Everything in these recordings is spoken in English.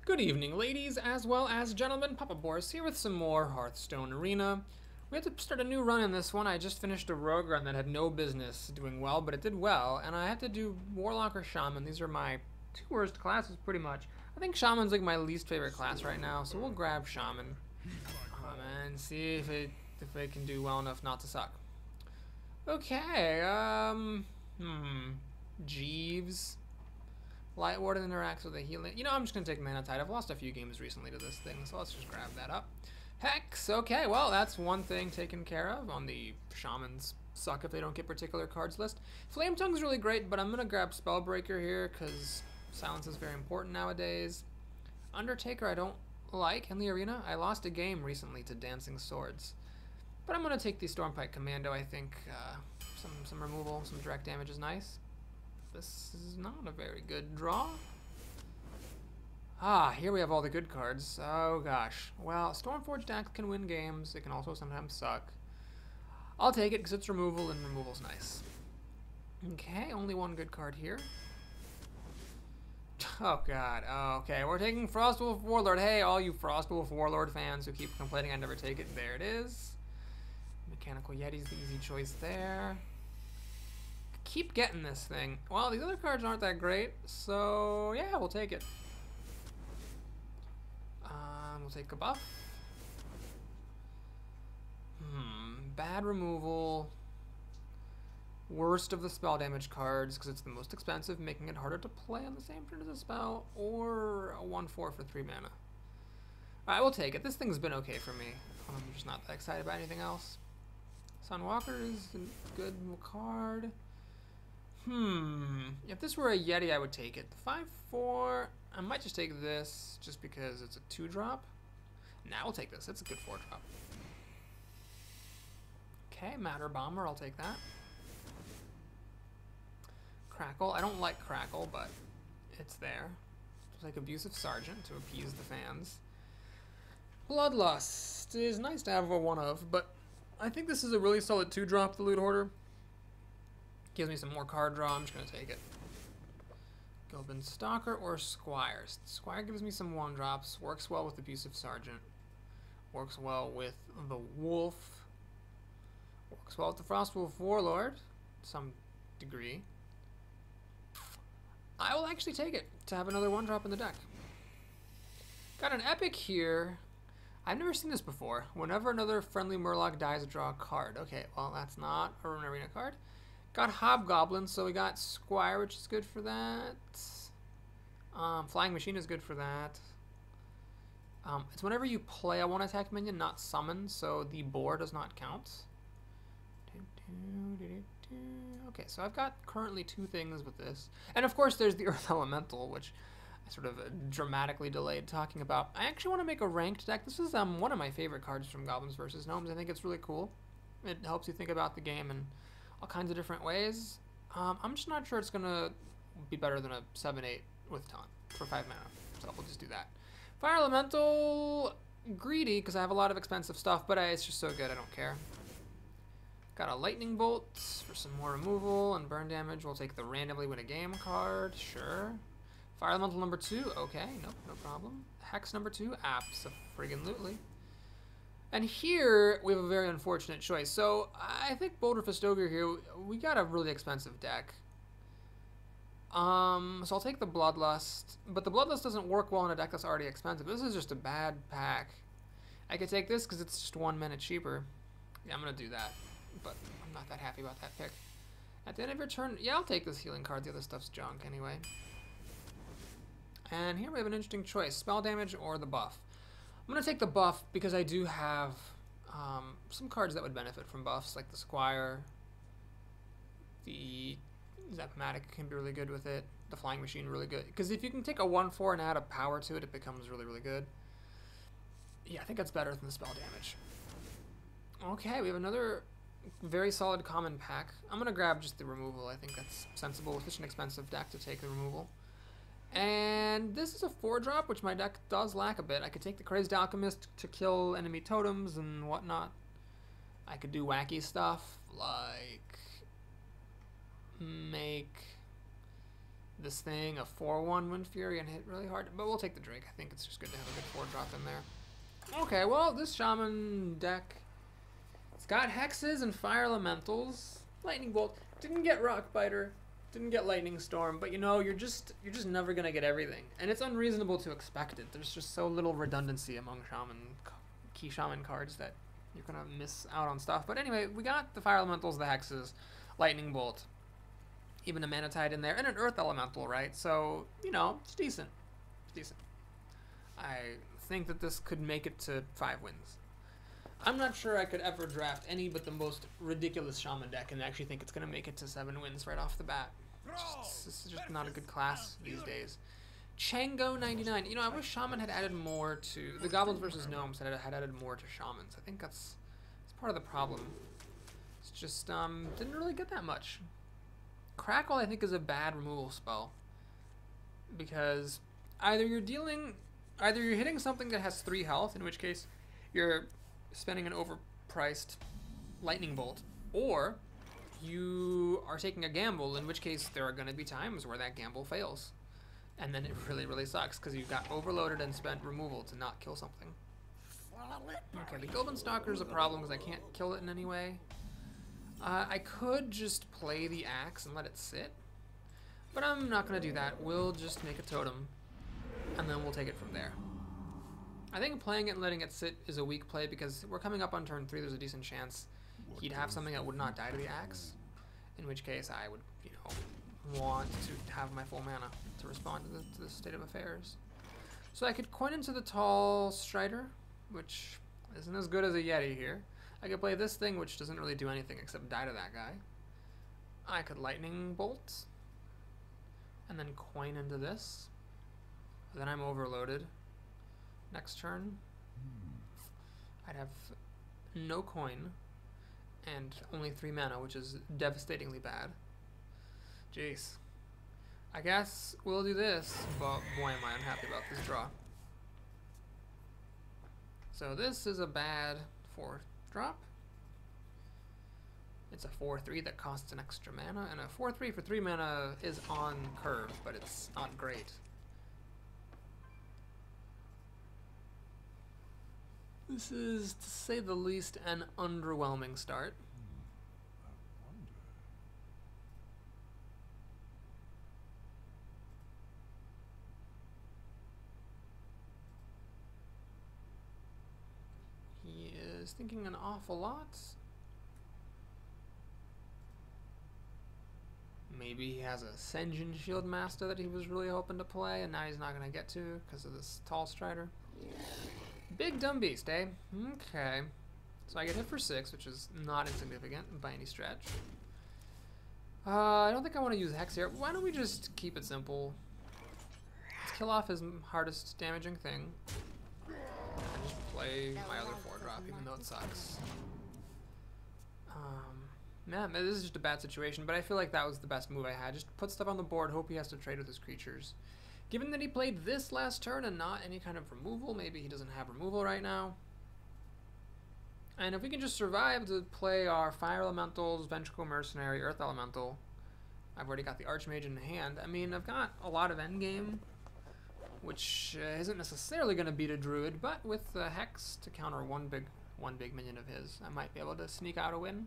Good evening, ladies, as well as gentlemen. Papa Boris here with some more Hearthstone Arena. We had to start a new run in this one. I just finished a rogue run that had no business doing well, but it did well, and I had to do Warlock or Shaman. These are my two worst classes, pretty much. I think Shaman's like my least favorite class right now, so we'll grab Shaman and see if it can do well enough not to suck. Okay, Jeeves. Light Warden interacts with a healing. You know, I'm just going to take Mana Tide. I've lost a few games recently to this thing, so let's just grab that up. Hex! Okay, well, that's one thing taken care of on the Shamans. Suck if they don't get particular cards list. Flame Tongue's really great, but I'm going to grab Spellbreaker here, because silence is very important nowadays. Undertaker I don't like in the arena. I lost a game recently to Dancing Swords. But I'm going to take the Stormpike Commando, I think. Some removal, some direct damage is nice. This is not a very good draw. Ah, here we have all the good cards. Oh gosh. Well, Stormforged Axe can win games. It can also sometimes suck. I'll take it because it's removal and removal's nice. Okay, only one good card here. Oh god. Okay, we're taking Frostwolf Warlord. Hey, all you Frostwolf Warlord fans who keep complaining I never take it. There it is. Mechanical Yeti's the easy choice there. Keep getting this thing. Well, these other cards aren't that great, so yeah, we'll take it. We'll take a buff. Bad removal. Worst of the spell damage cards, because it's the most expensive, making it harder to play on the same turn as a spell, or a 1/4 for 3 mana. Alright, we'll take it. This thing's been okay for me. I'm just not that excited about anything else. Sunwalker is a good card. If this were a Yeti, I would take it. The 5/4, I might just take this, just because it's a 2-drop. Nah, we'll take this. It's a good 4-drop. Okay, Matter Bomber, I'll take that. Crackle, I don't like Crackle, but it's there. We'll take Abusive Sergeant to appease the fans. Bloodlust is nice to have a 1-of, but I think this is a really solid 2-drop, the Loot Hoarder. Gives me some more card draw, I'm just going to take it. Goblin Stalker or Squire. Squire gives me some 1-drops, works well with Abusive Sergeant, works well with the Wolf, works well with the Frostwolf Warlord, to some degree. I will actually take it to have another 1-drop in the deck. Got an Epic here. I've never seen this before. Whenever another friendly Murloc dies, draw a card. Okay, well that's not an arena card. Got Hobgoblin, so we got Squire, which is good for that. Flying Machine is good for that. It's whenever you play a 1-attack minion, not summon, so the boar does not count. Okay, so I've got currently 2 things with this. And of course there's the Earth Elemental, which I sort of dramatically delayed talking about. I actually want to make a ranked deck. This is one of my favorite cards from Goblins vs. Gnomes. I think it's really cool. It helps you think about the game and all kinds of different ways. I'm just not sure it's going to be better than a 7/8 with Taunt for 5 mana. So we'll just do that. Fire Elemental, greedy because I have a lot of expensive stuff, but it's just so good I don't care. Got a Lightning Bolt for some more removal and burn damage. We'll take the randomly win a game card, sure. Fire Elemental number 2, okay, nope, no problem. Hex number 2, abso-friggin-lutely. And here, we have a very unfortunate choice. So, I think Boulder Fist Ogre here, we got a really expensive deck. So I'll take the Bloodlust. But the Bloodlust doesn't work well in a deck that's already expensive. This is just a bad pack. I could take this because it's just 1 mana cheaper. Yeah, I'm going to do that. But I'm not that happy about that pick. At the end of your turn, yeah, I'll take this healing card. The other stuff's junk anyway. And here we have an interesting choice. Spell damage or the buff. I'm going to take the buff because I do have some cards that would benefit from buffs, like the Squire. The Zap-O-Matic can be really good with it. The Flying Machine really good. Because if you can take a 1/4 and add a power to it, it becomes really, really good. Yeah, I think that's better than the spell damage. Okay, we have another very solid common pack. I'm going to grab just the removal. I think that's sensible with such an expensive deck to take the removal. And this is a 4-drop, which my deck does lack a bit. I could take the Crazed Alchemist to kill enemy totems and whatnot. I could do wacky stuff, like make this thing, a 4-1 Wind Fury, and hit really hard. But we'll take the Drake. I think it's just good to have a good 4-drop in there. Okay, well, this Shaman deck, it's got Hexes and Fire Elementals. Lightning Bolt. Didn't get Rock Biter. Didn't get Lightning Storm. But, you know, you're just never going to get everything. And it's unreasonable to expect it. There's just so little redundancy among key Shaman cards that you're going to miss out on stuff. But anyway, we got the Fire Elementals, the Hexes, Lightning Bolt, even a Mana Tide in there, and an Earth Elemental, right? So, you know, it's decent. It's decent. I think that this could make it to 5 wins. I'm not sure I could ever draft any but the most ridiculous Shaman deck and actually think it's going to make it to 7 wins right off the bat. This is just not a good class these days. Chango99. You know, I wish Shaman had added more to... The Goblins versus Gnomes had added more to Shamans. I think that's part of the problem. It's just, didn't really get that much. Crackle, I think, is a bad removal spell. Because either you're hitting something that has 3 health, in which case you're spending an overpriced Lightning Bolt, or you are taking a gamble, in which case there are going to be times where that gamble fails. And then it really, really sucks, because you got overloaded and spent removal to not kill something. Okay, the Goblin Stalker is a problem because I can't kill it in any way. I could just play the axe and let it sit, but I'm not going to do that. We'll just make a totem, and then we'll take it from there. I think playing it and letting it sit is a weak play because we're coming up on turn 3. There's a decent chance he'd have something that would not die to the axe, in which case I would, you know, want to have my full mana to respond to the state of affairs. So I could coin into the Tall Strider, which isn't as good as a Yeti here. I could play this thing, which doesn't really do anything except die to that guy. I could Lightning Bolt, and then coin into this. Then I'm overloaded. Next turn, I'd have no coin, and only 3 mana, which is devastatingly bad. Jeez. I guess we'll do this, but boy am I unhappy about this draw. So this is a bad 4-drop. It's a 4-3 that costs an extra mana, and a 4-3 for 3 mana is on curve, but it's not great. This is, to say the least, an underwhelming start. He is thinking an awful lot. Maybe he has a Senjin Shield Master that he was really hoping to play, and now he's not going to get to because of this Tall Strider. Big dumb beast, eh? Okay. So I get hit for 6, which is not insignificant by any stretch. I don't think I want to use Hex here. Why don't we just keep it simple? Let's kill off his hardest damaging thing. And just play my other 4-drop, even though it sucks. Man, this is just a bad situation, but I feel like that was the best move I had. Just put stuff on the board, hope he has to trade with his creatures. Given that he played this last turn and not any kind of removal, maybe he doesn't have removal right now. And if we can just survive to play our Fire Elementals, Ventricle Mercenary, Earth Elemental, I've already got the Archmage in hand. I mean, I've got a lot of endgame, which isn't necessarily going to beat a Druid, but with the Hex to counter one big minion of his, I might be able to sneak out a win.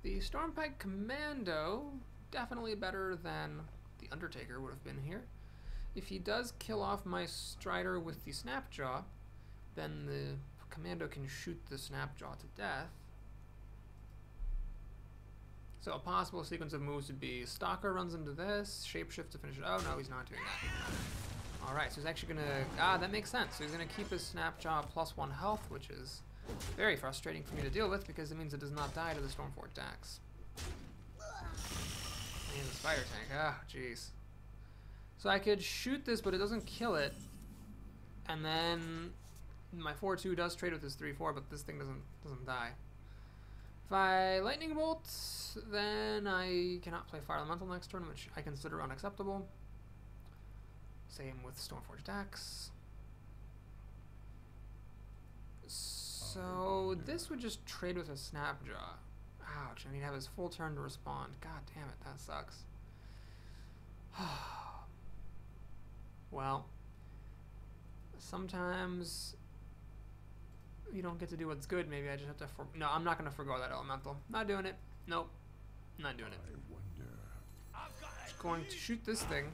The Stormpike Commando, definitely better than the Undertaker would have been here. If he does kill off my Strider with the Snapjaw, then the Commando can shoot the Snapjaw to death. So a possible sequence of moves would be Stalker runs into this, Shapeshift to finish it. Oh no, he's not doing that. Alright, so he's actually going to... that makes sense. So he's going to keep his Snapjaw +1 health, which is very frustrating for me to deal with because it means it does not die to the Stormforged Dax. And the Spider Tank. Ah, jeez. So I could shoot this, but it doesn't kill it. And then my 4-2 does trade with his 3-4, but this thing doesn't die. If I Lightning Bolt, then I cannot play Fire Elemental next turn, which I consider unacceptable. Same with Stormforged Dax. So this would just trade with a Snapjaw. Ouch, I need to have his full turn to respond. God damn it, that sucks. Well, sometimes you don't get to do what's good. Maybe I just have to... No, I'm not going to forgo that elemental. Not doing it. Nope. Not doing it. Just going to shoot this thing.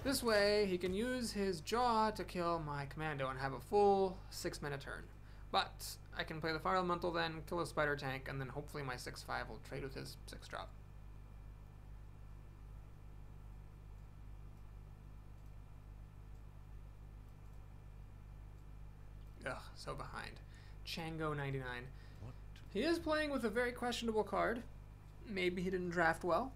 This way, he can use his jaw to kill my commando and have a full 6-minute turn. But I can play the fire elemental then, kill a spider tank, and then hopefully my 6/5 will trade with his 6-drop. Ugh, so behind. Chango99. He is playing with a very questionable card. Maybe he didn't draft well.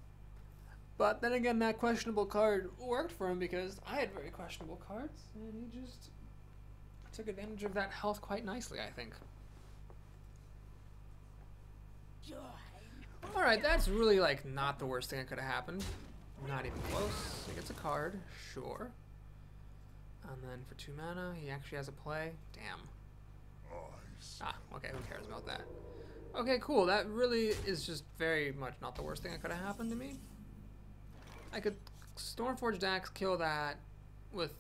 But then again, that questionable card worked for him because I had very questionable cards, and he just took advantage of that health quite nicely, I think. Alright, that's really, like, not the worst thing that could have happened. Not even close. He gets a card, sure. And then for 2 mana, he actually has a play. Damn. Ah, okay, who cares about that? Okay, cool. That really is just very much not the worst thing that could have happened to me. I could Stormforged Axe, kill that with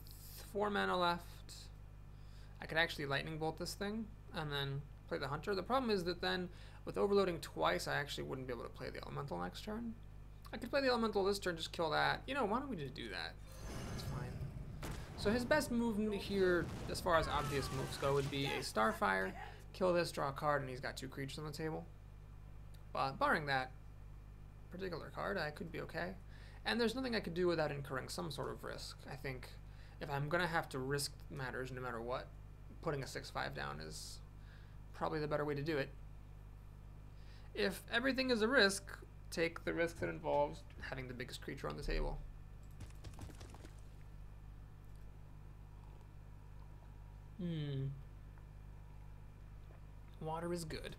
4 mana left. I could actually Lightning Bolt this thing and then play the Hunter. The problem is that then with overloading twice, I actually wouldn't be able to play the Elemental next turn. I could play the Elemental this turn, just kill that. You know, why don't we just do that? That's fine. So his best move here, as far as obvious moves go, would be a Starfire, kill this, draw a card, and he's got 2 creatures on the table. But barring that particular card, I could be okay. And there's nothing I could do without incurring some sort of risk. I think if I'm going to have to risk matters no matter what, putting a 6/5 down is probably the better way to do it. If everything is a risk, take the risk that involves having the biggest creature on the table. Water is good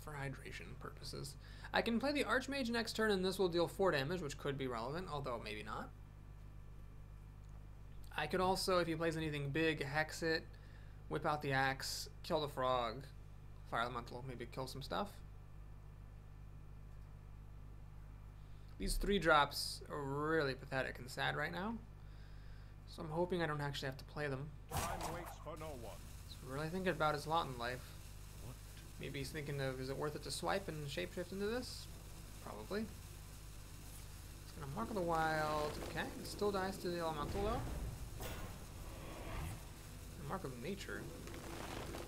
for hydration purposes. I can play the Archmage next turn and this will deal 4 damage, which could be relevant, although maybe not. I could also, if he plays anything big, hex it, whip out the axe, kill the frog, fire elemental, maybe kill some stuff. These 3 drops are really pathetic and sad right now, so I'm hoping I don't actually have to play them. Time waits for no one. So really thinking about his lot in life. Maybe he's thinking of, is it worth it to swipe and shapeshift into this? Probably. It's gonna Mark of the Wild. Okay, it still dies to the Elemental though. Mark of Nature.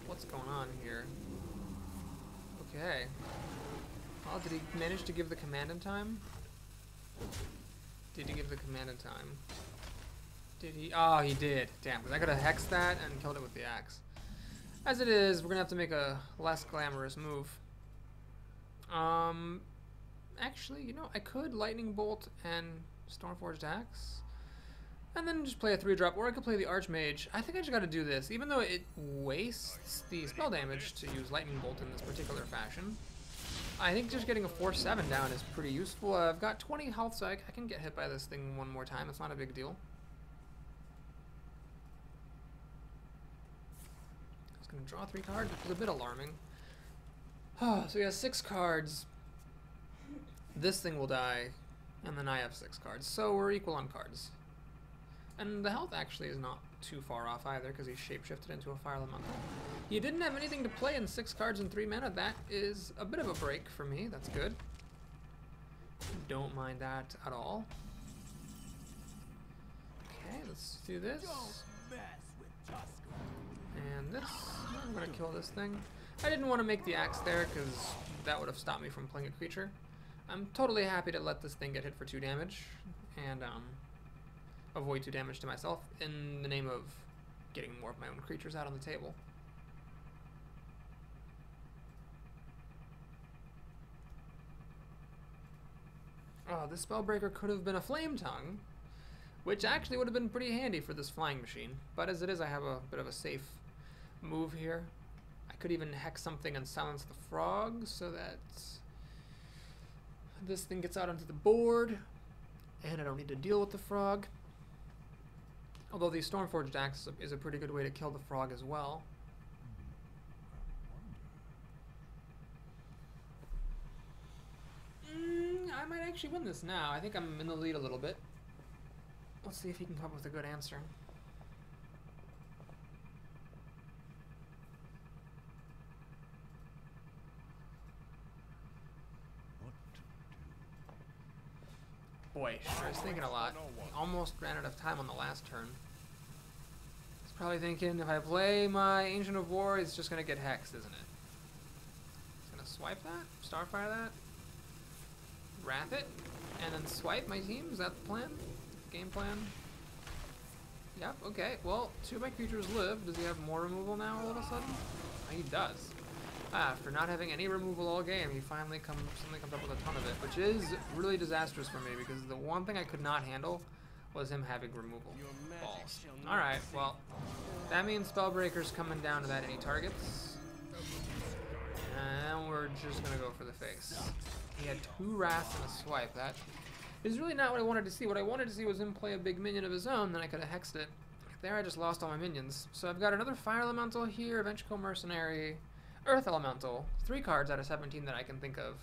What's going on here? Okay. Well, did he manage to give the command in time? Did he give the command in time? Did he? Oh, he did. Damn, because I could have hexed that and killed it with the axe. As it is, we're going to have to make a less glamorous move. Actually, you know, I could Lightning Bolt and Stormforged Axe. And then just play a 3-drop, or I could play the Archmage. I think I just got to do this. Even though it wastes the spell damage to use Lightning Bolt in this particular fashion, I think just getting a 4/7 down is pretty useful. I've got 20 health, so I can get hit by this thing one more time. It's not a big deal. Gonna draw 3 cards, which is a bit alarming. So he has 6 cards. This thing will die, and then I have 6 cards. So we're equal on cards. And the health actually is not too far off either, because he shapeshifted into a fire elemental. He didn't have anything to play in 6 cards and 3 mana. That is a bit of a break for me. That's good. Don't mind that at all. Okay, let's do this. And this, I'm gonna kill this thing. I didn't want to make the axe there because that would have stopped me from playing a creature. I'm totally happy to let this thing get hit for 2 damage and avoid 2 damage to myself in the name of getting more of my own creatures out on the table. Oh, this Spellbreaker could have been a Flame Tongue, which actually would have been pretty handy for this flying machine. But as it is, I have a bit of a safe move here. I could even hex something and silence the frog so that this thing gets out onto the board and I don't need to deal with the frog. Although the Stormforged Axe is a pretty good way to kill the frog as well. I might actually win this now. I think I'm in the lead a little bit. Let's see if he can come up with a good answer. Boy, sure is thinking a lot. Almost ran out of time on the last turn. He's probably thinking, if I play my Ancient of War, it's just going to get hexed, isn't it? He's going to swipe that, Starfire that, Wrath it, and then swipe my team? Is that the plan? Game plan? Yep, okay. Well, 2 of my creatures live. Does he have more removal now all of a sudden? He does. After not having any removal all game, he finally suddenly comes up with a ton of it, which is really disastrous for me because the one thing I could not handle was him having removal balls. Alright, well, that means Spellbreaker's coming down to that any targets. And we're just gonna go for the face. He had 2 wraths and a swipe. That is really not what I wanted to see. What I wanted to see was him play a big minion of his own, then I could have hexed it. There I just lost all my minions. So I've got another Fire Elemental here, Vengeful Mercenary, Earth Elemental, 3 cards out of 17 that I can think of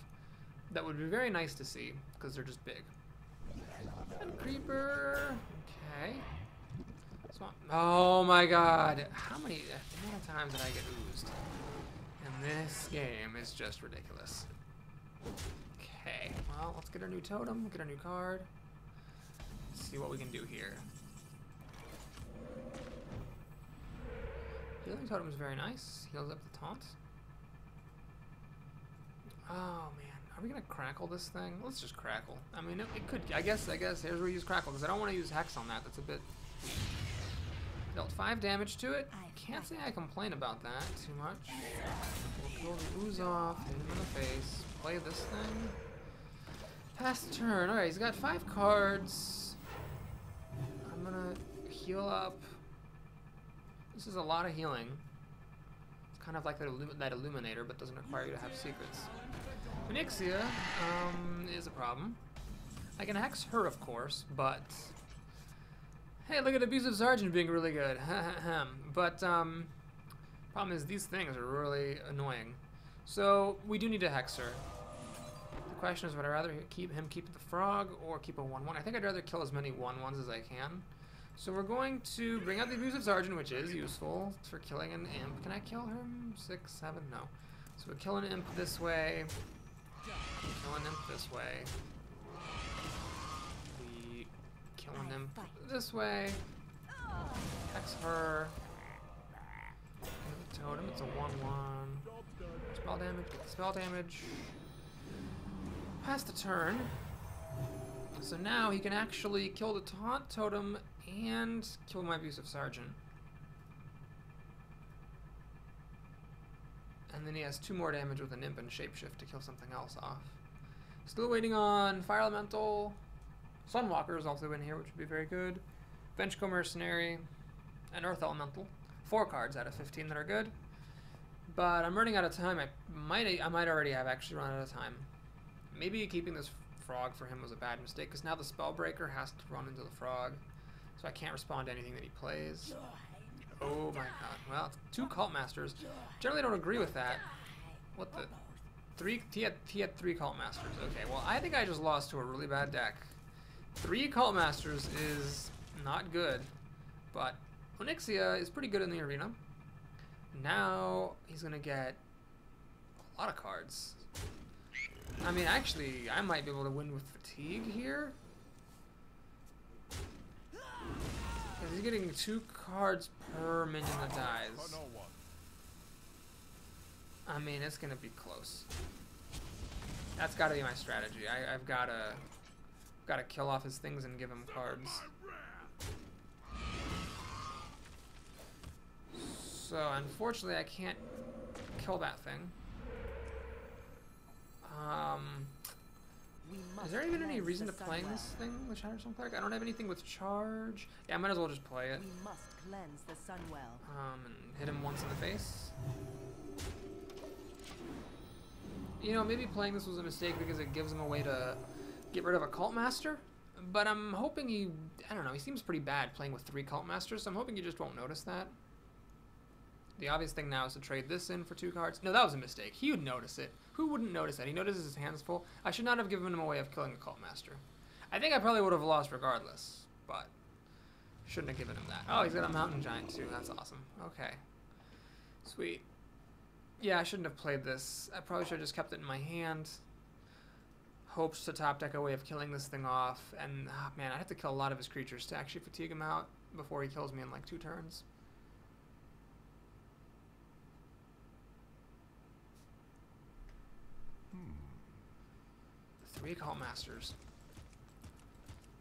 that would be very nice to see, because they're just big. And Creeper, okay. Swamp. Oh my god, how many times did I get oozed? And this game is just ridiculous. Okay, well, let's get our new totem, get our new card. Let's see what we can do here. Healing Totem is very nice, heals up the taunt. Oh man, are we gonna crackle this thing? Let's just crackle. I mean, it could. I guess here's where we use crackle because I don't want to use hex on that. That's a bit. Dealt 5 damage to it. Can't say I complain about that too much. We'll kill the ooze off, hit him in the face, play this thing. Pass the turn. All right, he's got 5 cards. I'm gonna heal up. This is a lot of healing. It's kind of like that Illuminator, but doesn't require you to have secrets. Onyxia is a problem. I can hex her, of course, but hey, look at Abusive Sergeant being really good. But problem is these things are really annoying. So we do need to hex her. The question is, would I rather keep the frog or keep a 1/1? I think I'd rather kill as many 1/1s as I can. So we're going to bring out the Abusive Sergeant, which is useful for killing an imp. Can I kill him? 6, 7? No. So we kill an imp this way. Kill an imp this way. We kill an imp this way. Hex her. The totem, it's a 1/1. Spell damage, get the spell damage. Pass the turn. So now he can actually kill the taunt totem and kill my Abusive Sergeant. And then he has 2 more damage with an imp and shapeshift to kill something else off. Still waiting on Fire Elemental. Sunwalker is also in here, which would be very good. Vengeful Mercenary and Earth Elemental. 4 cards out of 15 that are good. But I'm running out of time. I might already have actually run out of time. Maybe keeping this frog for him was a bad mistake, because now the Spellbreaker has to run into the frog. So I can't respond to anything that he plays. Oh my god. Well, 2 Cult Masters. Generally don't agree with that. What the? 3? He had 3 Cult Masters. Okay, well, I think I just lost to a really bad deck. 3 Cult Masters is not good, but Onyxia is pretty good in the arena. Now he's gonna get a lot of cards. I mean, actually, I might be able to win with Fatigue here. Because he's getting 2 cards per minion that dies. I mean, it's gonna be close. That's gotta be my strategy. I've gotta kill off his things and give him cards. So, unfortunately, I can't kill that thing. Is there even any reason to playing this thing, the Shatterstone Cleric? I don't have anything with charge. Yeah, I might as well just play it. We must cleanse the Sunwell. And hit him once in the face. You know, maybe playing this was a mistake because it gives him a way to get rid of a Cult Master. But I'm hoping I don't know, he seems pretty bad playing with 3 Cult Masters, so I'm hoping you just won't notice that. The obvious thing now is to trade this in for 2 cards. No, that was a mistake. He would notice it. Who wouldn't notice that? He notices his hands full. I should not have given him a way of killing the Cult Master. I think I probably would have lost regardless, but shouldn't have given him that. Oh, he's got a Mountain Giant too. That's awesome. Okay. Sweet. Yeah, I shouldn't have played this. I probably should have just kept it in my hand. Hoped to top deck a way of killing this thing off. And, oh, man, I'd have to kill a lot of his creatures to actually fatigue him out before he kills me in like 2 turns. The 3 Cult Masters.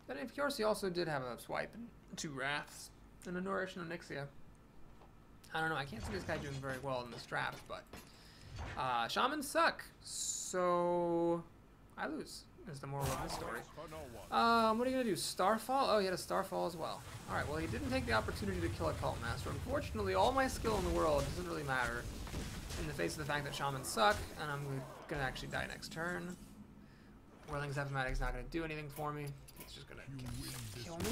But of course, he also did have a swipe and 2 Wraths and a Nourish and a Nyxia. I don't know, I can't see this guy doing very well in this draft, but Shamans suck, so I lose, is the moral of this story. What are you going to do, Starfall? Oh, he had a Starfall as well. Alright, well he didn't take the opportunity to kill a Cult Master. Unfortunately, all my skill in the world doesn't really matter in the face of the fact that Shamans suck, and I'm going to actually die next turn. Whirling's Ephemetic's not going to do anything for me. He's just going to kill me.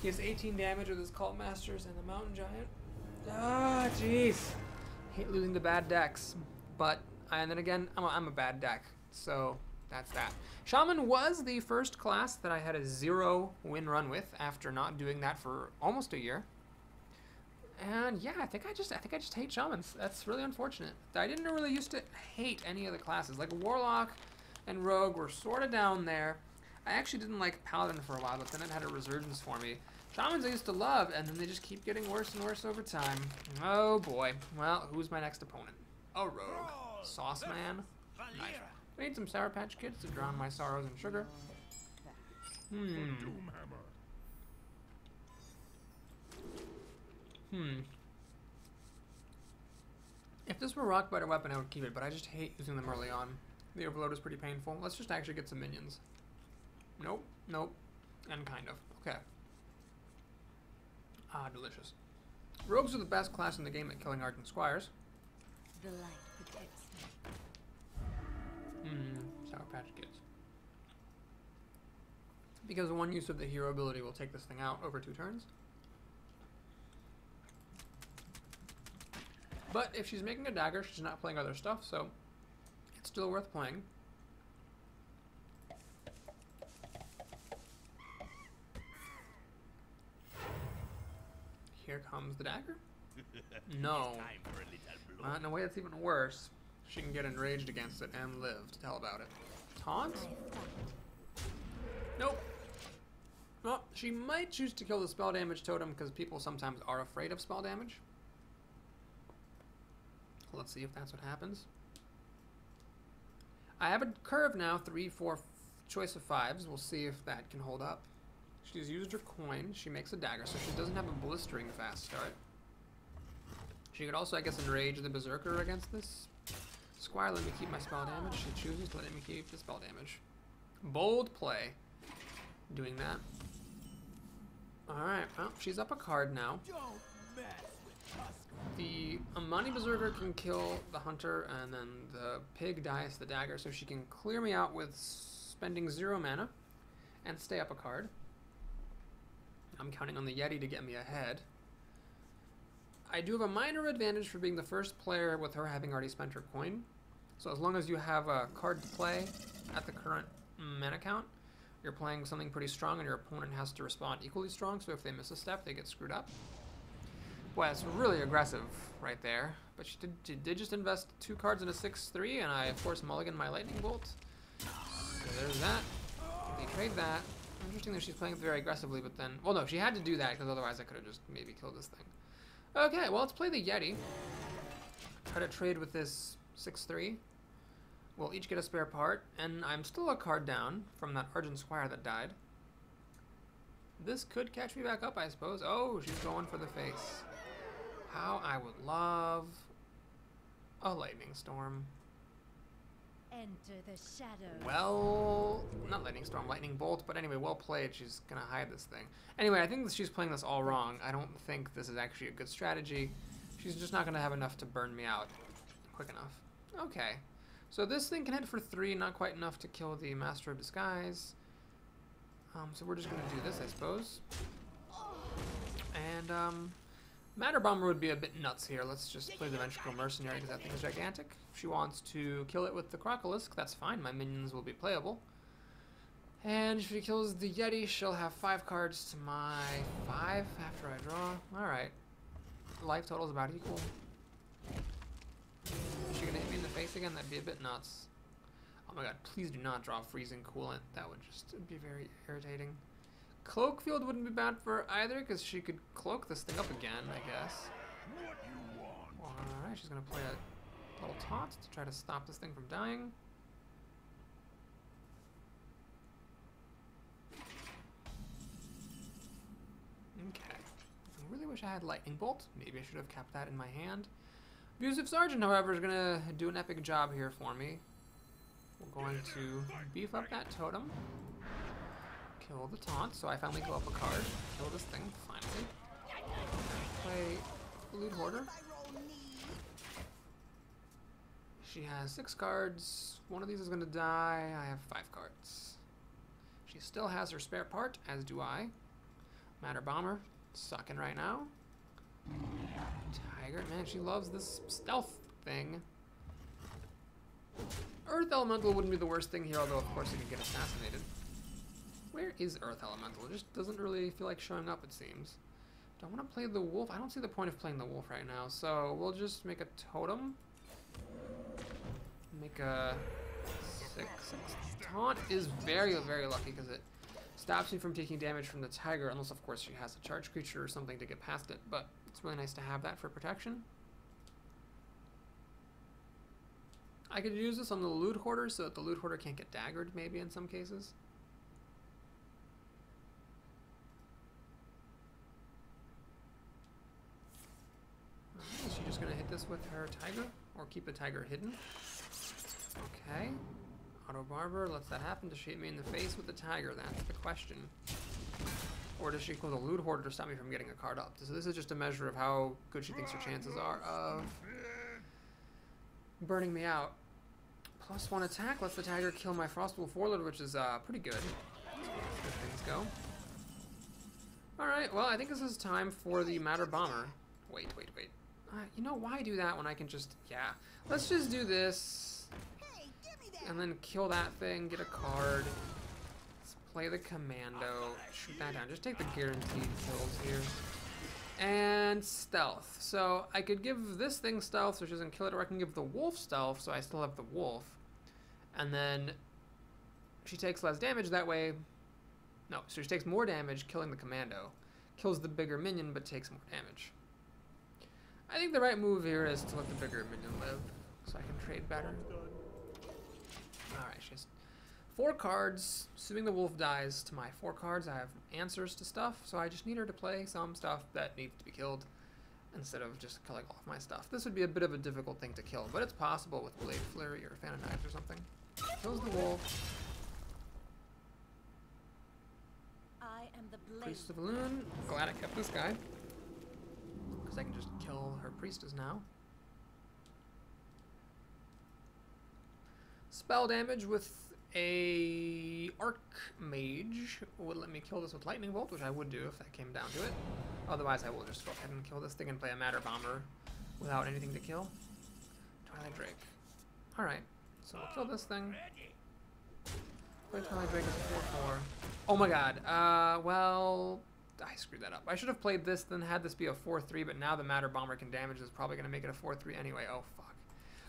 He has 18 damage with his Cult Masters and the Mountain Giant. Ah, jeez. Hate losing to bad decks. But, and then again, I'm a bad deck. So, that's that. Shaman was the first class that I had a 0 win run with after not doing that for almost a year. And yeah, I think I just hate Shamans. That's really unfortunate. I didn't really used to hate any of the classes. Like Warlock and Rogue were sort of down there. I actually didn't like Paladin for a while, but then it had a resurgence for me. Shamans I used to love, and then they just keep getting worse and worse over time. Oh boy. Well, who's my next opponent? A Rogue. Sauce Man. Nice. I need some Sour Patch Kids to drown my sorrows in sugar. If this were Rock Biter weapon, I would keep it, but I just hate using them early on. The Overload is pretty painful. Let's just actually get some minions. Nope, nope, and kind of. Okay. Ah, delicious. Rogues are the best class in the game at killing Argent Squires. The light protects me. Sour Patch Kids. Because one use of the hero ability will take this thing out over 2 turns. But if she's making a dagger, she's not playing other stuff, so it's still worth playing. Here comes the dagger. No. In a way that's even worse. She can get enraged against it and live to tell about it. Taunt? Nope. Well, she might choose to kill the spell damage totem because people sometimes are afraid of spell damage. Let's see if that's what happens. I have a curve now, 3, 4, choice of 5s. We'll see if that can hold up. She's used her coin. She makes a dagger, so she doesn't have a blistering fast start. She could also, I guess, enrage the Berserker against this. Squire, let me keep my spell damage. She chooses to let me keep the spell damage. Bold play. Doing that. Alright, well, she's up a card now. The Amani Berserker can kill the Hunter, and then the Pig dies the dagger, so she can clear me out with spending 0 mana and stay up a card. I'm counting on the Yeti to get me ahead. I do have a minor advantage for being the first player with her having already spent her coin. So as long as you have a card to play at the current mana count, you're playing something pretty strong and your opponent has to respond equally strong, so if they miss a step, they get screwed up. Boy, that's really aggressive right there. But she did just invest 2 cards in a 6/3, and I, of course, mulligan my Lightning Bolt. So there's that. If they trade that. Interesting that she's playing very aggressively, but then... Well, no, she had to do that, because otherwise I could have just maybe killed this thing. Okay, well, let's play the Yeti. Try to trade with this 6/3. We'll each get a spare part, and I'm still a card down from that Argent Squire that died. This could catch me back up, I suppose. Oh, she's going for the face. How I would love a Lightning Storm. Enter the shadow. Well, not Lightning Storm, Lightning Bolt, but anyway, well played. She's gonna hide this thing. Anyway, I think that she's playing this all wrong. I don't think this is actually a good strategy. She's just not gonna have enough to burn me out quick enough. Okay, so this thing can hit for 3, not quite enough to kill the Master of Disguise. So we're just gonna do this, I suppose. And Matter Bomber would be a bit nuts here. Let's just play the Ventricle Mercenary because that thing is gigantic. If she wants to kill it with the Crocolisk, that's fine. My minions will be playable. And if she kills the Yeti, she'll have 5 cards to my 5 after I draw. Alright. Life total is about equal. Is she gonna hit me in the face again? That'd be a bit nuts. Oh my god, please do not draw Freezing Coolant. That would just be very irritating. Cloak Field wouldn't be bad for either, because she could cloak this thing up again, I guess. Alright, she's gonna play a little taunt to try to stop this thing from dying. Okay. I really wish I had Lightning Bolt. Maybe I should have kept that in my hand. Abusive Sergeant, however, is gonna do an epic job here for me. We're going to beef up that totem. Kill the taunt, so I finally go up a card. Kill this thing, finally. Play Loot Hoarder. She has 6 cards. One of these is going to die. I have 5 cards. She still has her spare part, as do I. Matter Bomber, sucking right now. Tiger, man, she loves this stealth thing. Earth Elemental wouldn't be the worst thing here, although of course it could get assassinated. Where is Earth Elemental? It just doesn't really feel like showing up, it seems. Do I want to play the wolf? I don't see the point of playing the wolf right now, so we'll just make a totem. Make a 6/6. Taunt is very, very lucky because it stops me from taking damage from the tiger, unless of course she has a charge creature or something to get past it, but it's really nice to have that for protection. I could use this on the Loot Hoarder so that the Loot Hoarder can't get daggered, maybe, in some cases. Is she just going to hit this with her tiger? Or keep the tiger hidden? Okay. Auto Barber lets that happen. Does she hit me in the face with the tiger? That's the question. Or does she close the Loot Hoarder to stop me from getting a card up? So this is just a measure of how good she thinks her chances are of burning me out. +1 attack lets the tiger kill my Frostwolf Warlord, which is pretty good. As good things go. Alright, well, I think this is time for the Matter Bomber. Wait. You know, why do that when I can just... Yeah. Let's just do this. And then kill that thing, get a card. Let's play the Commando. Shoot that down. Just take the guaranteed kills here. And stealth. So I could give this thing stealth so she doesn't kill it, or I can give the wolf stealth so I still have the wolf. And then she takes less damage that way. No, so she takes more damage killing the Commando. Kills the bigger minion but takes more damage. I think the right move here is to let the bigger minion live so I can trade better. Alright, she has 4 cards. Assuming the wolf dies to my 4 cards, I have answers to stuff, so I just need her to play some stuff that needs to be killed instead of just killing all of my stuff. This would be a bit of a difficult thing to kill, but it's possible with Blade Flurry or Fan of Knives or something. Kills the wolf. I am the blade. Priest of Loon. Glad I kept this guy, because I can just kill her priestess now. Spell damage with a Archmage would let me kill this with Lightning Bolt, which I would do if that came down to it. Otherwise, I will just go ahead and kill this thing and play a Matter Bomber without anything to kill. Twilight Drake. Alright, so we'll kill this thing. Play Twilight Drake as a 4/4. Oh my god, well, I screwed that up. I should have played this, then had this be a 4/3, but now the Matter Bomber can damage is probably going to make it a 4/3 anyway. Oh, fuck.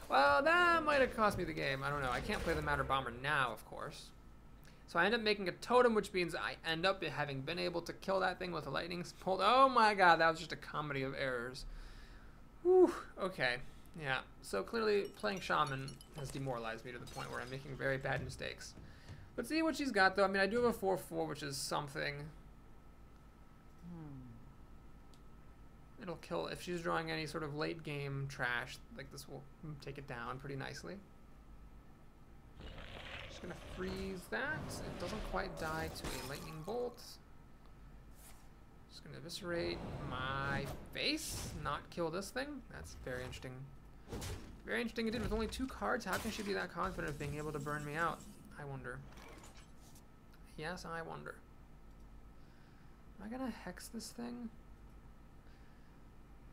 Well, that might have cost me the game. I don't know. I can't play the Matter Bomber now, of course. So I end up making a totem, which means I end up having been able to kill that thing with a lightning bolt. Oh my god, that was just a comedy of errors. Whew. Okay. Yeah. So clearly playing Shaman has demoralized me to the point where I'm making very bad mistakes. But see what she's got, though. I mean, I do have a 4/4, which is something. It'll kill if she's drawing any sort of late game trash. Like this will take it down pretty nicely. Just gonna freeze that. It doesn't quite die to a lightning bolt. Just gonna eviscerate my face, not kill this thing. That's very interesting. Very interesting indeed. With only 2 cards, how can she be that confident of being able to burn me out? I wonder. Yes, I wonder. Am I gonna hex this thing?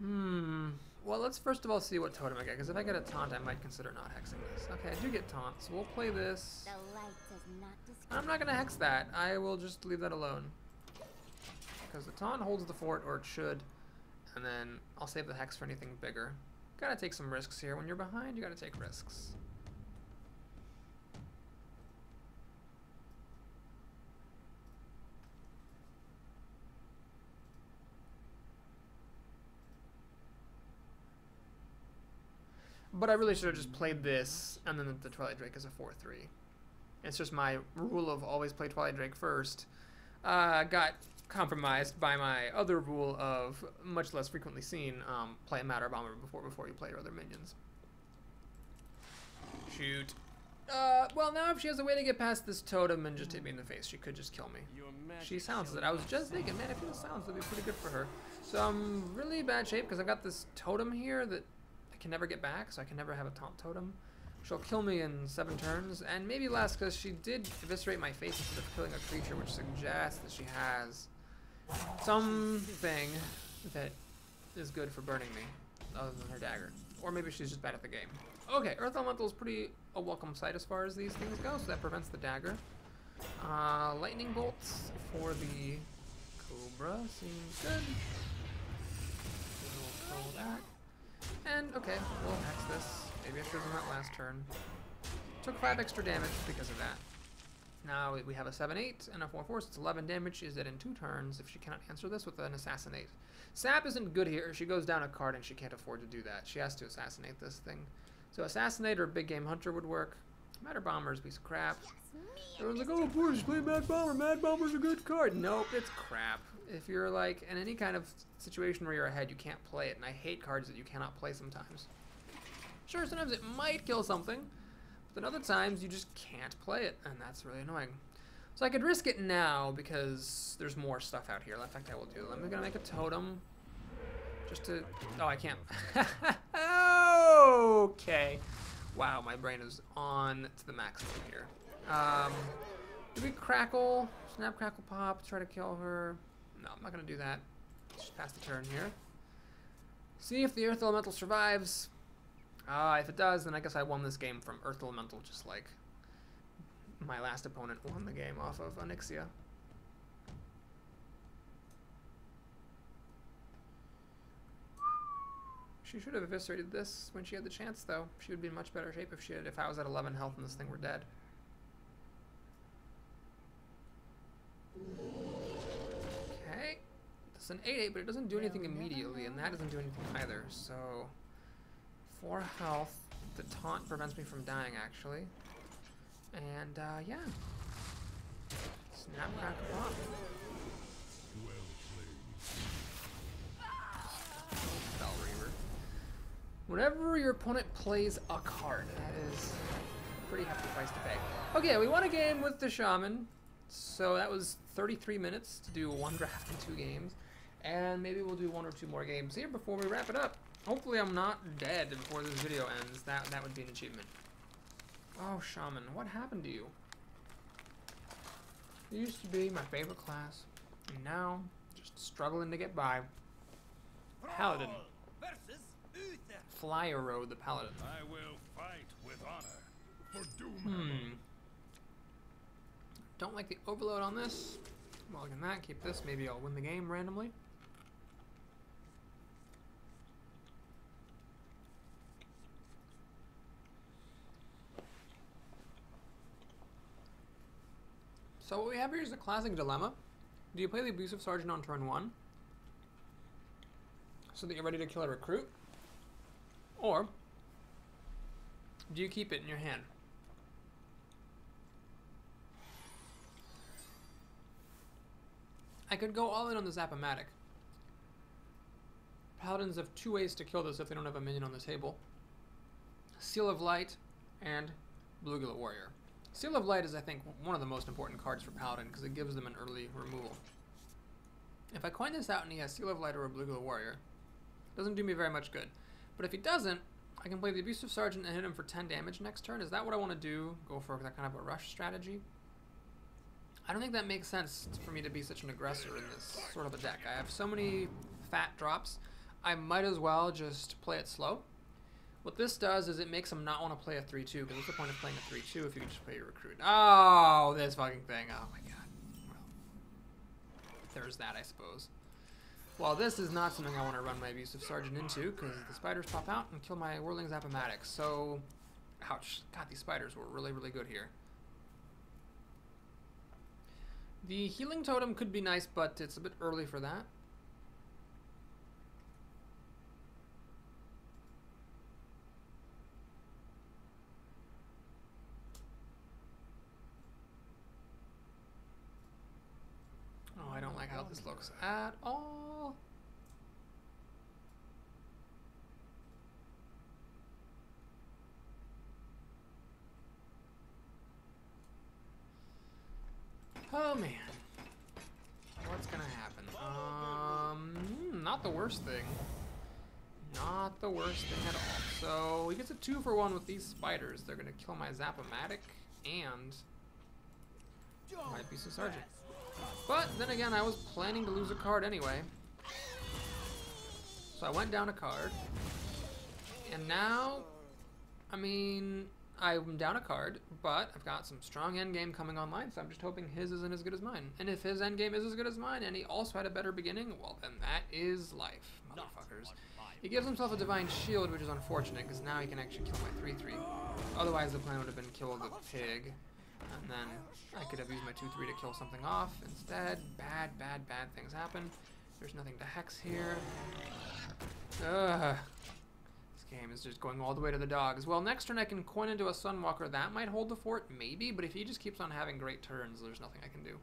Well, let's first of all see what totem I get, because if I get a taunt, I might consider not hexing this. Okay, I do get taunt, so we'll play this. The light does not I'm not going to hex that. I will just leave that alone. Because the taunt holds the fort, or it should, and then I'll save the hex for anything bigger. Gotta take some risks here. When you're behind, you gotta take risks. But I really should have just played this, and then the Twilight Drake is a 4-3. It's just my rule of always play Twilight Drake first. Got compromised by my other rule of much less frequently seen, play a Matter Bomber before you play your other minions. Shoot. Well, now if she has a way to get past this totem and just hit me in the face, she could just kill me. She sounds it. I was just thinking, man, if it sounds, that'd be pretty good for her. So I'm really bad shape because I've got this totem here that I can never get back, so I can never have a taunt totem. She'll kill me in 7 turns, and maybe less because she did eviscerate my face instead of killing a creature, which suggests that she has something that is good for burning me, other than her dagger. Or maybe she's just bad at the game. Okay, Earth Elemental is pretty a welcome sight as far as these things go, so that prevents the dagger. Lightning bolts for the Cobra seems good. We'll call that. And, okay, we'll hex this. Maybe I should have done that last turn. Took 5 extra damage because of that. Now we have a 7-8 and a 4-4, so it's 11 damage. Is it in 2 turns if she cannot answer this with an Assassinate? Sap isn't good here. She goes down a card and she can't afford to do that. She has to Assassinate this thing. So Assassinate or Big Game Hunter would work. Matter Bomber is a piece of crap. Everyone's like, oh, boy, just play Mad Bomber. Mad Bomber's a good card. Nope, it's crap. If you're like in any kind of situation where you're ahead, you can't play it. And I hate cards that you cannot play sometimes. Sure, sometimes it might kill something, but then other times you just can't play it, and that's really annoying. So I could risk it now because there's more stuff out here. In fact, I will do. I'm gonna make a totem just to. Oh, I can't. Okay. Wow, my brain is on to the maximum here. Do we crackle? Snap, crackle, pop. Try to kill her. No, I'm not gonna do that. Just pass the turn here. See if the Earth Elemental survives. If it does, then I guess I won this game from Earth Elemental, just like my last opponent won the game off of Onyxia. She should have eviscerated this when she had the chance, though. She would be in much better shape if I was at 11 health and this thing were dead. Okay. It's an 8-8, but it doesn't do anything immediately, and that doesn't do anything either, so 4 health. The taunt prevents me from dying, actually. And, yeah. Snap, crackle, pop. Bell Reaver. Whenever your opponent plays a card, that is a pretty hefty price to pay. Okay, we won a game with the Shaman. So that was 33 minutes to do 1 draft and 2 games. And maybe we'll do 1 or 2 more games here before we wrap it up. Hopefully I'm not dead before this video ends. That would be an achievement. Oh, Shaman, what happened to you? You used to be my favorite class, and now just struggling to get by. Paladin. Flyro the Paladin. I will fight with honor for doom. Don't like the overload on this. Mulligan that, keep this. Maybe I'll win the game randomly. So what we have here is a classic dilemma. Do you play the Abusive Sergeant on turn 1 so that you're ready to kill a recruit? Or do you keep it in your hand? I could go all in on the Zap-O-Matic. Paladins have 2 ways to kill this if they don't have a minion on the table. Seal of Light and Bluegula Warrior. Seal of Light is, I think, one of the most important cards for Paladin because it gives them an early removal. If I coin this out and he has Seal of Light or a Bluegula Warrior, it doesn't do me very much good. But if he doesn't, I can play the Abusive Sergeant and hit him for 10 damage next turn. Is that what I want to do? Go for that kind of a rush strategy? I don't think that makes sense for me to be such an aggressor in this sort of a deck. I have so many fat drops. I might as well just play it slow. What this does is it makes him not want to play a 3-2, because what's the point of playing a 3-2 if you can just play your recruit? Oh, this fucking thing. Oh my god. Well, there's that, I suppose. Well, this is not something I want to run my abusive sergeant into, because the spiders pop out and kill my whirling's apomatics. So, ouch. God, these spiders were really, really good here. The healing totem could be nice, but it's a bit early for that. Oh, I don't like how this looks at all. Oh man, what's gonna happen? Not the worst thing. Not the worst thing at all. So he gets a 2-for-1 with these spiders. They're gonna kill my Zapomatic and my Abusive Sergeant. But then again, I was planning to lose a card anyway. So I went down a card. And now, I mean, I'm down a card, but I've got some strong endgame coming online, so I'm just hoping his isn't as good as mine. And if his endgame is as good as mine, and he also had a better beginning, well then that is life, motherfuckers. He gives himself a Divine Shield, which is unfortunate, because now he can actually kill my 3-3. Otherwise the plan would have been kill the pig, and then I could have used my 2-3 to kill something off. Instead, bad things happen. There's nothing to hex here. Ugh. This game is just going all the way to the dogs. Well, next turn I can coin into a Sunwalker. That might hold the fort, maybe, but if he just keeps on having great turns, there's nothing I can do.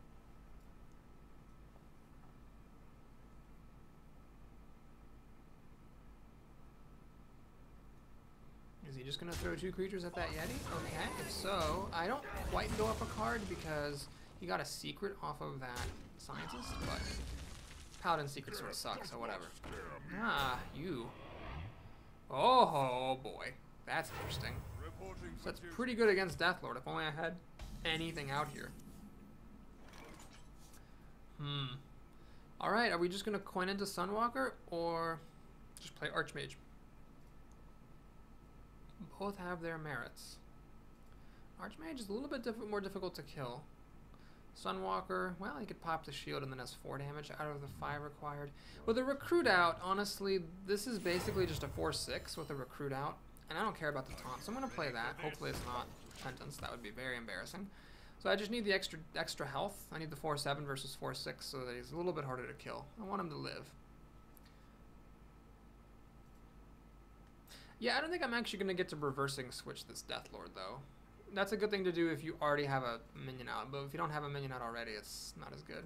Is he just going to throw 2 creatures at that Yeti? Okay, if so, I don't quite go up a card because he got a secret off of that Scientist, but Paladin secret sort of sucks, so whatever. Ah, you. Oh boy, that's interesting. So that's pretty good against Deathlord, if only I had anything out here. Alright, are we just going to coin into Sunwalker, or just play Archmage? Both have their merits. Archmage is a little bit more difficult to kill. Sunwalker, well, he could pop the shield and then has 4 damage out of the 5 required. With a recruit out, honestly, this is basically just a 4-6 with a recruit out. And I don't care about the taunt, so I'm going to play that. Hopefully it's not Repentance. That would be very embarrassing. So I just need the extra health. I need the 4-7 versus 4-6 so that he's a little bit harder to kill. I want him to live. Yeah, I don't think I'm actually going to get to reversing switch this Deathlord, though. That's a good thing to do if you already have a minion out, but if you don't have a minion out already, it's not as good.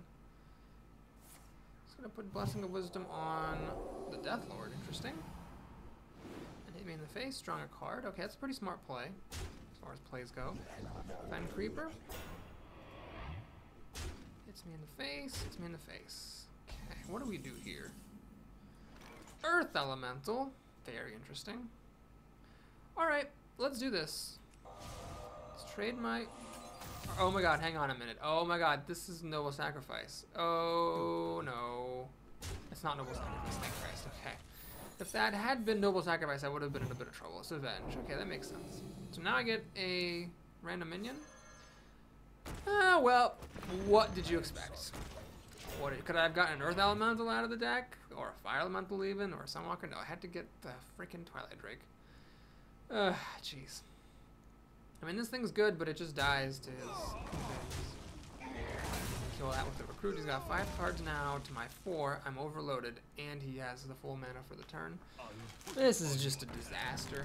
Just going to put Blessing of Wisdom on the Deathlord. Interesting. And hit me in the face, drawing a card. Okay, that's a pretty smart play, as far as plays go. Fen Creeper. Hits me in the face, hits me in the face. Okay, what do we do here? Earth Elemental. Very interesting. Alright, let's do this. Let's trade my... Oh my god, hang on a minute. Oh my god, this is Noble Sacrifice. Oh no. It's not Noble Sacrifice, thank Christ. Okay. If that had been Noble Sacrifice, I would have been in a bit of trouble. It's Avenge. Okay, that makes sense. So now I get a random minion. Well, what did you expect? Could I have gotten an Earth Elemental out of the deck? Or a Fire Elemental even? Or a Sunwalker? No, I had to get the freaking Twilight Drake. Jeez. I mean, this thing's good, but it just dies to his things. Kill that with the Recruit. He's got 5 cards now to my 4. I'm overloaded, and he has the full mana for the turn. This is just a disaster.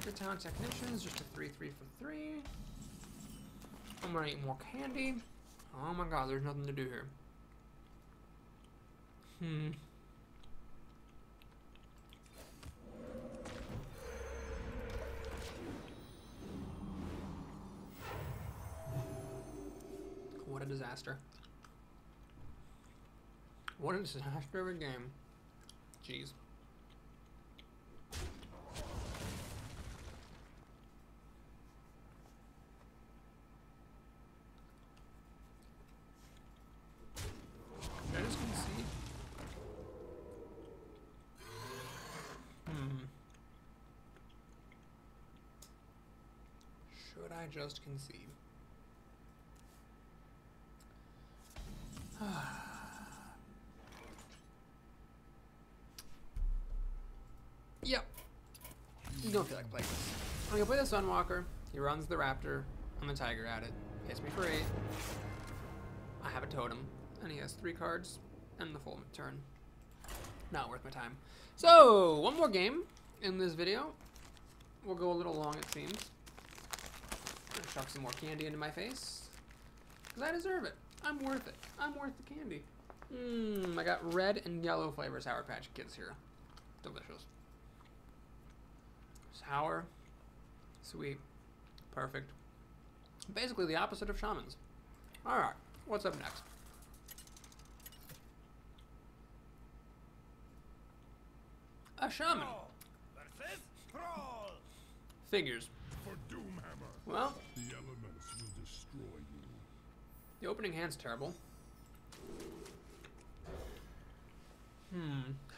Tinkertown Technicians, just a 3-3 for 3. I'm gonna eat more candy. Oh my god, there's nothing to do here. What a disaster. What a disaster of a game. Jeez. Did I just concede? just concede. Yep. You don't feel like playing this. I'm gonna play the Sunwalker. He runs the Raptor. I'm the Tiger at it. Hits me for 8. I have a totem. And he has 3 cards and the full turn. Not worth my time. So, one more game in this video. We'll go a little long, it seems. I'm gonna shove some more candy into my face. Because I deserve it. I'm worth it. I'm worth the candy. I got red and yellow flavor Sour Patch Kids here. Delicious. Sour. Sweet. Perfect. Basically the opposite of shamans. Alright, what's up next? A shaman. Figures. For Doomhammer. Well, The elements will destroy you. the opening hand's terrible.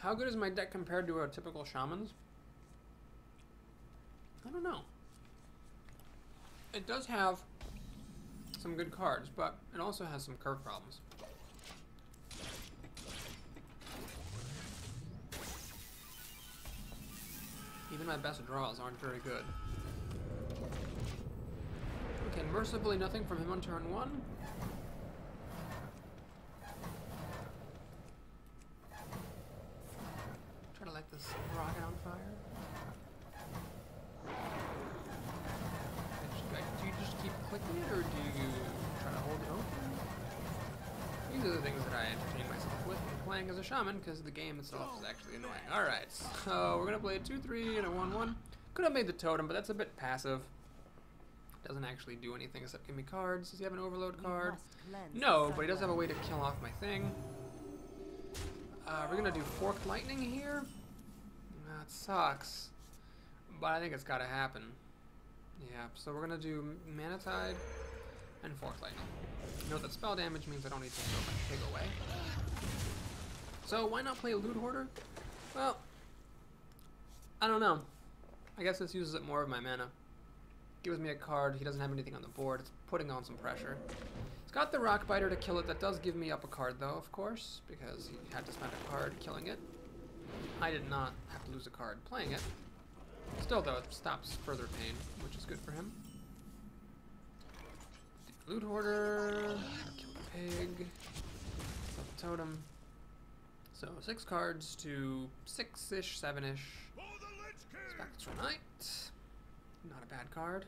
How good is my deck compared to a typical shaman's? I don't know. It does have some good cards, but it also has some curve problems. Even my best draws aren't very good. Okay, mercifully nothing from him on turn 1. Try to light this rocket on fire. Do you just keep clicking it, or do you try to hold it open? These are the things that I entertain myself with playing as a shaman, because the game itself is actually annoying. Alright, so we're going to play a 2-3 and a 1-1. Could have made the totem, but that's a bit passive. Doesn't actually do anything except give me cards. Does he have an overload card? No, but he does have a way to kill off my thing. We're going to do Forked Lightning here. That sucks. But I think it's got to happen. Yeah, so we're going to do Mana Tide and Forked Lightning. Note that spell damage means I don't need to throw my pig away. So why not play Loot Hoarder? Well, I don't know. I guess this uses up more of my mana. Gives me a card. He doesn't have anything on the board. It's putting on some pressure. It's got the Rock Biter to kill it. That does give me up a card, though, of course, because he had to spend a card killing it. I did not have to lose a card playing it. Still, though, it stops further pain, which is good for him. Loot Hoarder. Kill the pig. Kill the totem. So 6 cards to 6-ish, 7-ish. Spectral Knight. Not a bad card.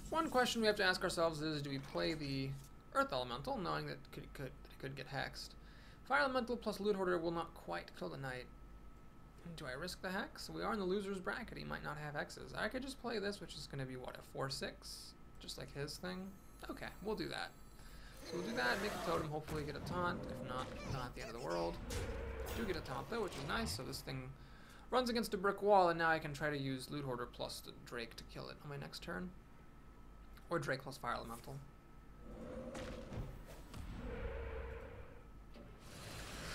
One question we have to ask ourselves is, do we play the Earth Elemental, knowing that it could get hexed? Fire Elemental plus Loot Hoarder will not quite kill the Knight. Do I risk the hex? We are in the loser's bracket. He might not have hexes. I could just play this, which is going to be, what, a 4-6? Just like his thing? Okay, we'll do that. So we'll do that, make a totem, hopefully get a taunt. If not, not the end of the world. Do get a taunt, though, which is nice. So this thing runs against a brick wall, and now I can try to use Loot Hoarder plus the Drake to kill it on my next turn. Or Drake plus Fire Elemental.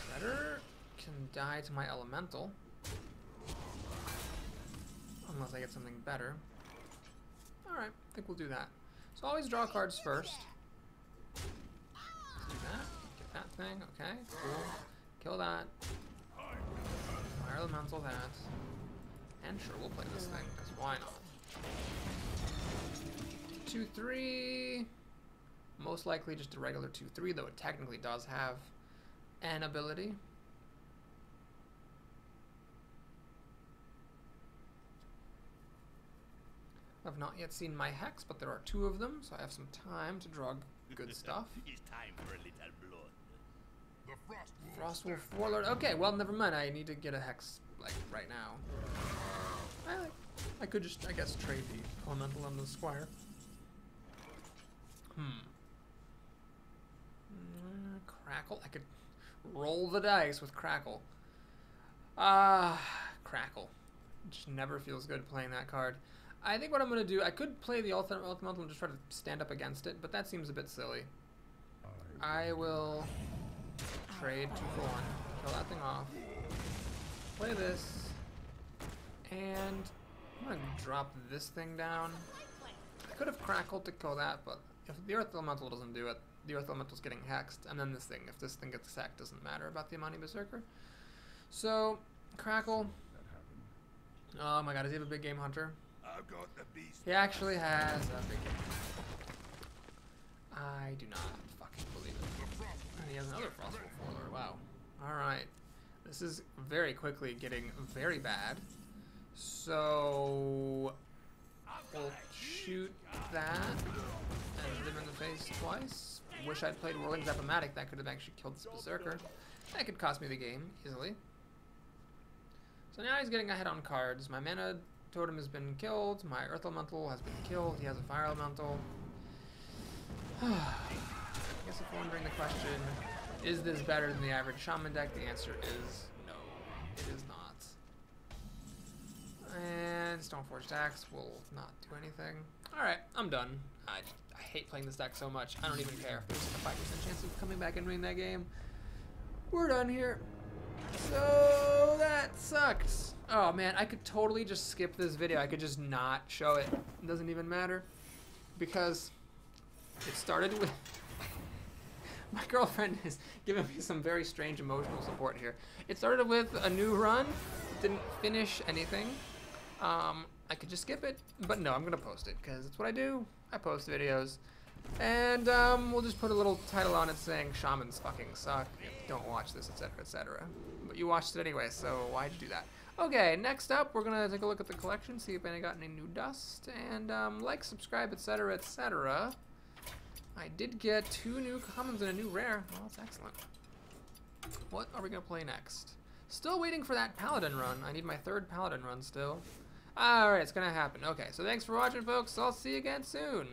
Shredder can die to my Elemental. Unless I get something better. Alright, I think we'll do that. So always draw cards first. Let's do that. Get that thing. Okay, cool. Kill that. Fire Elemental that. And sure, we'll play this thing, because why not? 2-3. Most likely just a regular 2-3, though it technically does have an ability. I've not yet seen my Hex, but there are 2 of them, so I have some time to draw good stuff. It's time for a little blood. The Frostwolf Warlord. Okay, well, never mind. I need to get a Hex, like, right now. I could just, I guess, trade the Elemental on the Squire. Crackle. I could roll the dice with Crackle. Crackle. Just never feels good playing that card. I think what I'm going to do, I could play the Elemental and just try to stand up against it, but that seems a bit silly. I will trade 2 for 1. Kill that thing off. Play this. And I'm going to drop this thing down. could have crackled to kill that, but if the Earth Elemental doesn't do it, the Earth Elemental's getting hexed, and then this thing, if this thing gets sacked, doesn't matter about the Amani Berserker. So, crackle. Oh my god, does he have a big game hunter? I've got the beast. He actually has a big game hunter. I do not fucking believe it. And he has another Frostful Foiler, wow. Alright. This is very quickly getting very bad. So, we'll shoot that and hit him in the face twice. Wish I'd played Whirling Zap-O-Matic, that could have actually killed this Berserker. That could cost me the game, easily. So now he's getting ahead on cards. My Mana Totem has been killed, my Earth Elemental has been killed, he has a Fire Elemental. I guess if you're wondering the question, is this better than the average Shaman deck? The answer is no, it is not. And Stoneforged Axe will not do anything. Alright, I'm done. I hate playing this deck so much. I don't even care if there's like a 5% chance of coming back and winning that game. We're done here. So that sucked. Oh man, I could totally just skip this video. I could just not show it. It doesn't even matter. Because it started with... My girlfriend is giving me some very strange emotional support here. It started with a new run. Didn't finish anything. I could just skip it, but no, I'm gonna post it because it's what I do. I post videos, and we'll just put a little title on it saying "Shamans fucking suck. Don't watch this, etc., etc." But you watched it anyway, so why'd you do that? Okay, next up, we're gonna take a look at the collection, see if I got any new dust, and like, subscribe, etc., etc. I did get 2 new commons and a new rare. Well, that's excellent. What are we gonna play next? Still waiting for that Paladin run. I need my 3rd Paladin run still. Alright, it's gonna happen. Okay, so thanks for watching, folks. I'll see you again soon.